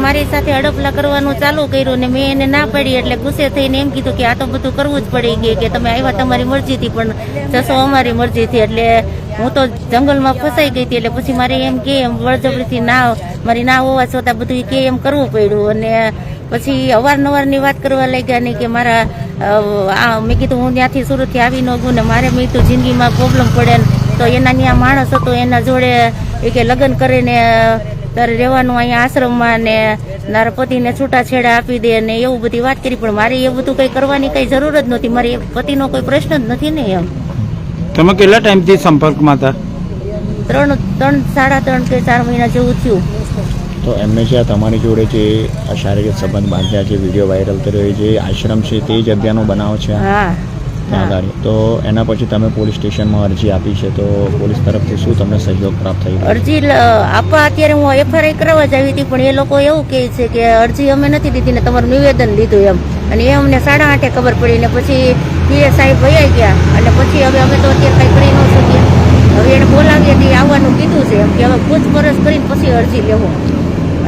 મારી સાથે અડપલા કરવાનું ચાલુ કર્યું ને મેં એને ના પાડી એટલે ગુસ્સે થઈને એમ કીધું કે આ તો બધું કરવું જ પડી કે તમે આવ્યા તમારી મરજીથી પણ જશો અમારી મરજીથી. એટલે હું તો જંગલમાં ફસાઈ ગઈ હતી એટલે પછી મારે એમ કે બળજબરીથી ના મારી ના હોવા છતાં બધું કે એમ કરવું પડ્યું. અને પછી અવારનવારની વાત કરવા લાગ્યા ને કે મારા મેં કીધું હું ત્યાંથી સુરતથી આવી ન ગયું ને મારે મેં તો જિંદગીમાં પ્રોબ્લેમ પડે ને તો એના ત્યાં માણસ હતો એના જોડે એ કે લગ્ન કરીને તારે રહેવાનું અહીંયા આશ્રમમાં ને મારા પતિને છૂટાછેડા આપી દે ને એવું બધી વાત કરી. પણ મારે એ બધું કંઈ કરવાની કંઈ જરૂર જ નહોતી. મારી પતિનો કોઈ પ્રશ્ન જ નથી ને એમ. તમે કેટલા ટાઈમથી સંપર્કમાં હતા? 3 કે 4 મહિના જેવું થયું. તો એમને જે તમારી જોડે જે શારીરિક સંબંધ બાંધ્યા જે વિડીયો વાયરલ કર્યો એ જે આશ્રમ છે તે જગ્યાનો બનાવ છે. હા. તો એના પછી તમે પોલીસ સ્ટેશનમાં અરજી આપી છે તો પોલીસ તરફથી શું તમને સહયોગ પ્રાપ્ત થઈ? અરજી આપવા અત્યારે હું FIR કરવા જ આવી હતી પણ એ લોકો એવું કહે છે કે અરજી અમે નથી દીધી ને તમારું નિવેદન લીધું એમ. અને એ અમને 8:30 ખબર પડી ને પછી PA સાહેબ વયા ગયા અને પછી હવે અમે તો અત્યારે કંઈ કરી ન શકીએ. હવે એને બોલાવીએ તે આવવાનું કીધું છે એમ કે હવે પૂછપરછ કરીને પછી અરજી લેવો.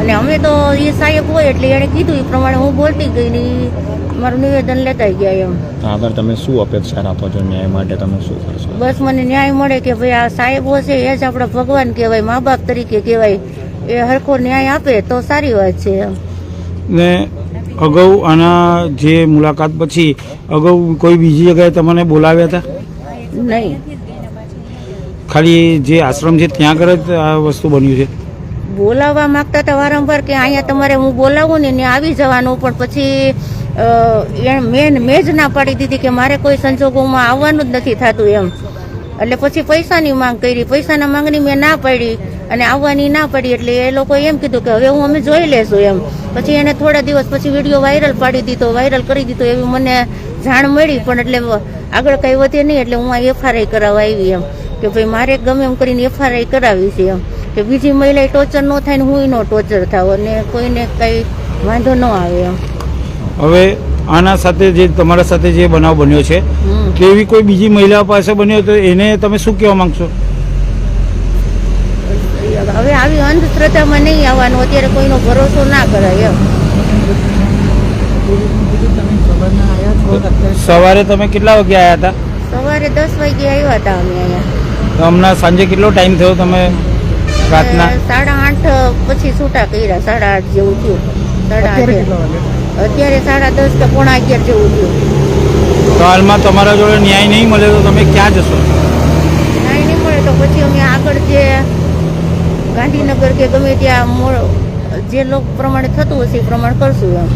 અને અમે તો એ સાહેબ હોય એટલે એણે કીધું એ પ્રમાણે હું બોલતી ગઈ ને મારું નિવેદન લેતા ગયા એમ. આગળ તમે શું અપેક્ષા રાખો છો ન્યાય માટે? તમે શું કરશો? બસ મને ન્યાય મળે કે ભાઈ આ સાહેબો છે એ જ આપણા ભગવાન કહેવાય, મા બાપ તરીકે કહેવાય. એ હરખો ન્યાય આપે તો સારી વાત છે એમ. ને અગાઉ આના જે મુલાકાત પછી અગાઉ કોઈ બીજી જગ્યાએ તમને બોલાવ્યા હતા? નહીં, ખાલી જે આશ્રમ છે ત્યાં આગળ જ આ વસ્તુ બન્યું છે? બોલાવવા માંગતા હતા વારંવાર કે અહીંયા તમારે હું બોલાવું ને ત્યાં આવી જવાનું. પણ પછી મેં જ ના પાડી દીધી કે મારે કોઈ સંજોગોમાં આવવાનું જ નથી થતું એમ. એટલે પછી પૈસાની માંગ કરી. પૈસાના માંગની મેં ના પાડી અને આવવાની ના પાડી એટલે એ લોકો એમ કીધું કે હવે હું અમે જોઈ લેશું એમ. પછી એને થોડા દિવસ પછી વિડીયો વાયરલ પાડી દીધો, વાયરલ કરી દીધો એવી મને જાણ મળી. પણ એટલે આગળ કંઈ વધે નહીં એટલે હું આ FIR કરાવવા આવી એમ કે ભાઈ મારે ગમે એમ કરીને FIR કરાવી છે એમ કે બીજી મહિલાએ ટોર્ચર ન થાય ને હું નો ટોર્ચર થાવ અને કોઈને કંઈ વાંધો ન આવે એમ. હવે આના સાથે જે તમારા સાથે જે બનાવ બન્યો છે કે એવી કોઈ બીજી મહિલા પાસે બન્યો તો એને તમે શું કહેવા માંગશો? હવે આવી અંધશ્રદ્ધામાં નહીં આવવાનું. અત્યારે કોઈનો ભરોસો ના કરાય એમ. સવારે તમે કેટલા વાગે આવ્યા હતા? સવારે 10 વાગે આવ્યા હતા અમે અહીંયા. તો હમણાં સાંજે કેટલો ટાઈમ થયો તમે રાતના? 8:30 પછી છૂટા કર્યા. 8:30 જેવું થયું. 8:30 અત્યારે 10:30 કે 11:15 જેવું થયું. તો હાલમાં તમારા જોડે ન્યાય નહીં મળે તો તમે ક્યાં જશો? ન્યાય નહીં મળે તો પછી અમે આગળ જે ગાંધીનગર કે ગમે ત્યાં જે લોક પ્રમાણે થતું હશે એ પ્રમાણે કરશું એમ.